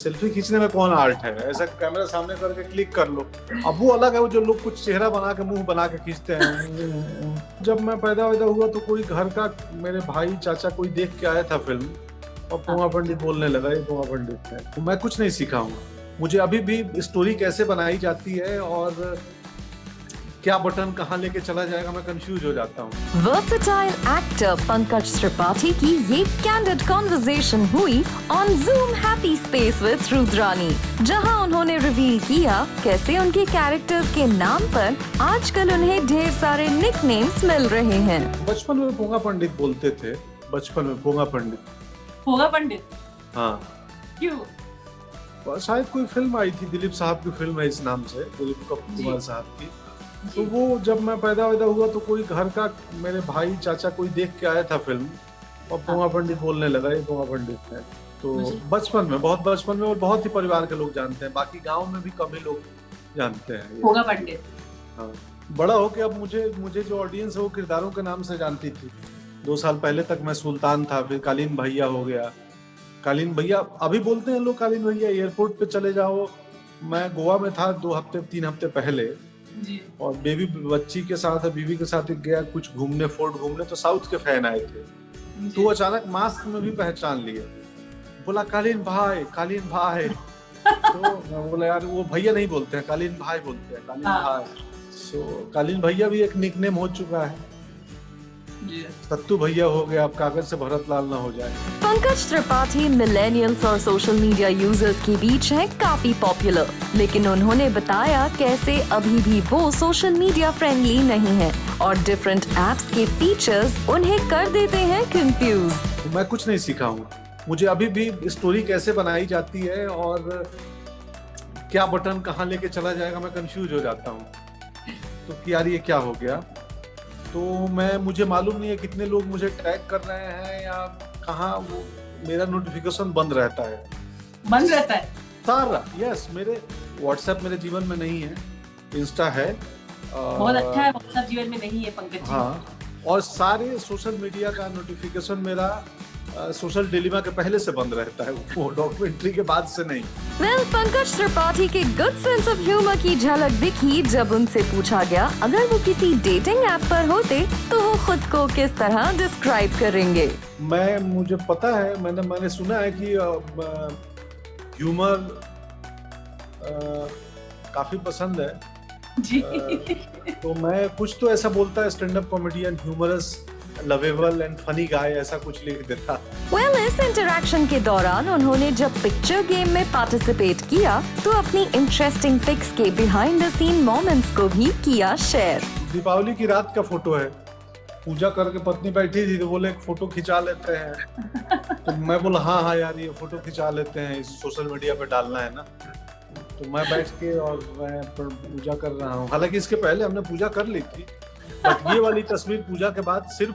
Selfie खींचने में कौन आर्ट है? ऐसा कैमरा सामने करके क्लिक कर लो। अब वो अलग है, वो जो लोग कुछ चेहरा बना के मुंह बना के खींचते हैं। जब मैं पैदा हुआ तो कोई घर का मेरे भाई चाचा कोई देख के आया था फिल्म, और पोंगा पंडित बोलने लगा ये पोंगा पंडित है। तो मैं कुछ नहीं सीखा हूँ। मुझे अभी भी स्टोरी कैसे बनाई जाती है और क्या बटन कहाँ लेके चला जाएगा, मैं कंफ्यूज हो जाता हूँ। वर्सेटाइल एक्टर पंकज त्रिपाठी की ये कैंडिड कॉन्वर्सेशन हुई on zoom happy space with Rudrani, जहां उन्होंने रिवील किया कैसे उनके कैरेक्टर्स के नाम पर आजकल उन्हें ढेर सारे निकनेम्स मिल रहे हैं। बचपन में पोंगा पंडित बोलते थे, बचपन में पोंगा पंडित। पोंगा पंडित? हाँ। क्यों? शायद कोई फिल्म आई थी, दिलीप साहब की फिल्म है इस नाम से, दिलीप कुमार साहब की। तो वो जब मैं पैदा हुआ तो कोई घर का मेरे भाई चाचा कोई देख के आया था फिल्म, और पोंगा पंडित बोलने लगा ये पोंगा पंडित है। तो बचपन में, बहुत बचपन में, और बहुत ही परिवार के लोग जानते हैं, बाकी गांव में भी कम ही लोग जानते हैं पोंगा पंडित। हाँ। बड़ा हो के अब मुझे जो ऑडियंस है वो किरदारों के नाम से जानती थी। 2 साल पहले तक मैं सुल्तान था, फिर कालीन भैया हो गया। कालीन भैया अभी बोलते हैं लोग, कालीन भैया। एयरपोर्ट पे चले जाओ, मैं गोवा में था 3 हफ्ते पहले जी। और बच्ची के साथ, बीवी के साथ गया कुछ घूमने, फोर्ट घूमने, तो साउथ के फैन आए थे। तो अचानक मास्क में भी पहचान लिए, बोला कालीन भाई, कालीन भाई। तो मैं बोला यार वो भैया नहीं बोलते हैं, कालीन भाई बोलते हैं, कालीन भाई। सो कालीन भैया भी एक निकनेम हो चुका है। सत्तू भैया हो गया, अब कागज से भरत लाल ना हो जाए। पंकज त्रिपाठी मिलेनियल्स और सोशल मीडिया यूजर्स के बीच है काफी पॉपुलर, लेकिन उन्होंने बताया कैसे अभी भी वो सोशल मीडिया फ्रेंडली नहीं है और डिफरेंट एप्स के फीचर्स उन्हें कर देते हैं कंफ्यूज। मैं कुछ नहीं सीखा हूँ। मुझे अभी भी स्टोरी कैसे बनाई जाती है और क्या बटन कहाँ लेके चला जाएगा, मैं कंफ्यूज हो जाता हूँ। तो यार ये क्या हो गया? तो मुझे मालूम नहीं है कितने लोग मुझे टैग कर रहे हैं या कहाँ वो मेरा नोटिफिकेशन बंद रहता है। बंद रहता है सारा? यस, मेरे व्हाट्सएप मेरे जीवन में नहीं है, इंस्टा है। बहुत अच्छा है, व्हाट्सएप जीवन में नहीं है पंकज जी। हाँ, और सारे सोशल मीडिया का नोटिफिकेशन मेरा सोशल डिलेमा के पहले से बंद रहता है, वो डॉक्यूमेंट्री के बाद से नहीं। पंकज त्रिपाठी के गुड सेंस ऑफ ह्यूमर की झलक दिखी जब उनसे पूछा गया अगर वो किसी डेटिंग ऐप पर होते तो वो खुद को किस तरह डिस्क्राइब करेंगे। मुझे पता है, मैंने सुना है कि ह्यूमर काफी पसंद है जी। तो मैं कुछ तो ऐसा बोलता है, stand up comedian, humorous, lovable and funny guy, ऐसा कुछ लिख देता। इस इंटरैक्शन के दौरान उन्होंने जब पिक्चर गेम में पार्टिसिपेट किया तो अपनी इंटरेस्टिंग पिक्स के बिहाइंड द सीन मोमेंट्स को भी किया शेयर। दीपावली की रात का फोटो है, पूजा करके पत्नी बैठी थी तो बोले एक फोटो खिंचा लेते हैं। तो मैं बोला हाँ यार ये फोटो खिंचा लेते हैं, सोशल मीडिया पे डालना है ना। तो मैं बैठ के और मैं पूजा कर रहा हूँ। हालांकि इसके पहले हमने पूजा कर ली थी, बट ये वाली तस्वीर पूजा के बाद सिर्फ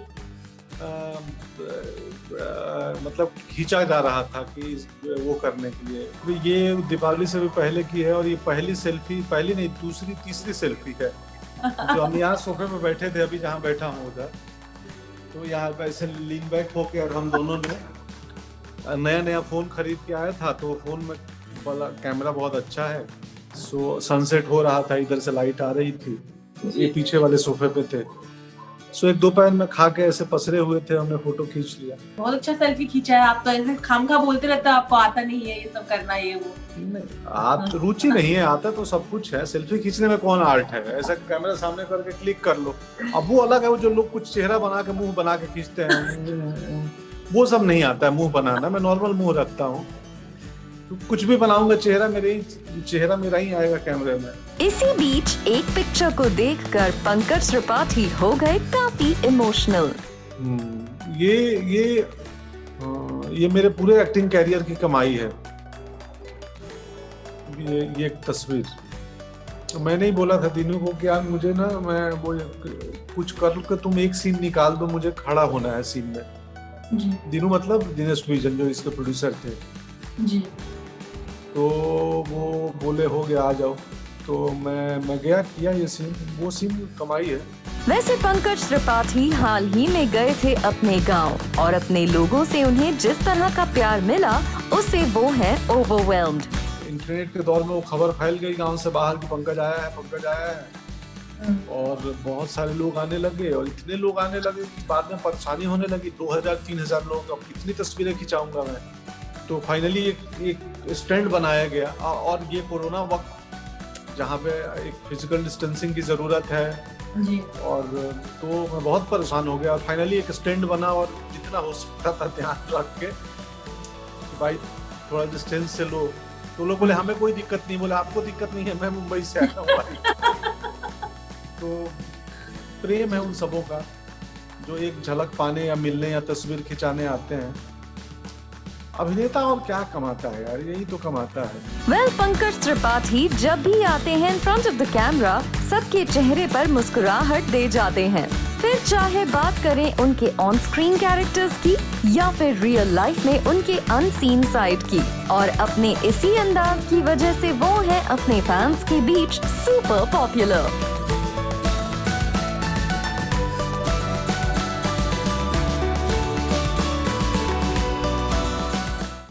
मतलब खींचा जा रहा था कि वो करने के लिए। ये दीपावली से भी पहले की है और ये पहली सेल्फी, पहली नहीं दूसरी तीसरी सेल्फी है जो हम यहाँ सोफे पे बैठे थे, अभी जहाँ बैठा हूँ उधर। तो यहाँ पे ऐसे लीन बैक होके और हम दोनों ने नया फोन खरीद के आया था, तो फोन में वाला कैमरा बहुत अच्छा है। सो सनसेट हो रहा था, इधर से लाइट आ रही थी, ये पीछे वाले सोफे पे थे। सो एक दोपहर में खा के ऐसे पसरे हुए थे, हमने फोटो खींच लिया। बहुत अच्छा सेल्फी खींचा है। आप तो ऐसे खामखा बोलते रहते हैं, आपको आता नहीं है ये सब करना, ये वो। नहीं, रुचि नहीं है, आता तो सब कुछ है। सेल्फी खींचने में कौन आर्ट है? ऐसा कैमरा सामने करके क्लिक कर लो। अब वो अलग है, वो जो लोग कुछ चेहरा बना के मुंह बना के खींचते हैं, वो सब नहीं आता है मुंह बनाना। मैं नॉर्मल मुंह रखता हूँ, कुछ भी बनाऊंगा चेहरा मेरा ही आएगा कैमरे में। इसी बीच एक पिक्चर को देखकर पंकज त्रिपाठी हो गए काफी इमोशनल। ये मेरे पूरे एक्टिंग कैरियर की कमाई है। ये एक तस्वीर तो मैंने ही बोला था दिनू को कि यार मुझे ना, मैं वो कुछ कर के तुम एक सीन निकाल दो, मुझे खड़ा होना है सीन में। दिनू मतलब दिनेश विजन जो इसके प्रोड्यूसर थे जी। तो वो बोले हो गया आ जाओ। तो मैं गया, किया ये सीन। वो सीन कमाई है। वैसे पंकज त्रिपाठी हाल ही में गए थे अपने गांव और अपने लोगों से उन्हें जिस तरह का प्यार मिला उससे वो है ओवरवेल्म्ड। इंटरनेट के दौर में वो खबर फैल गई गांव से बाहर कि पंकज आया है और बहुत सारे लोग आने लगे और इतने लोग आने लगे कि बाद में परेशानी होने लगी। 2000-3000 लोग, अब कितनी तस्वीरें खिंचाऊंगा मैं। तो फाइनली एक स्टैंड बनाया गया और ये कोरोना वक्त जहाँ पे एक फिजिकल डिस्टेंसिंग की जरूरत है जी। और तो मैं बहुत परेशान हो गया और फाइनली एक स्टैंड बना और जितना हो सकता था ध्यान रख के कि भाई थोड़ा डिस्टेंस से लो। तो लोग बोले हमें कोई दिक्कत नहीं, बोले आपको दिक्कत नहीं है, मैं मुंबई से आया हूँ भाई। तो प्रेम है उन सबों का जो एक झलक पाने या मिलने या तस्वीर खिंचाने आते हैं। अभिनेता और क्या कमाता है यार, यही तो कमाता है। वेल, पंकज त्रिपाठी जब भी आते हैं in front of the camera सबके चेहरे पर मुस्कुराहट दे जाते हैं। फिर चाहे बात करें उनके ऑन स्क्रीन कैरेक्टर्स की या फिर रियल लाइफ में उनके अनसीन साइड की, और अपने इसी अंदाज की वजह से वो है अपने फैंस के बीच सुपर पॉपुलर।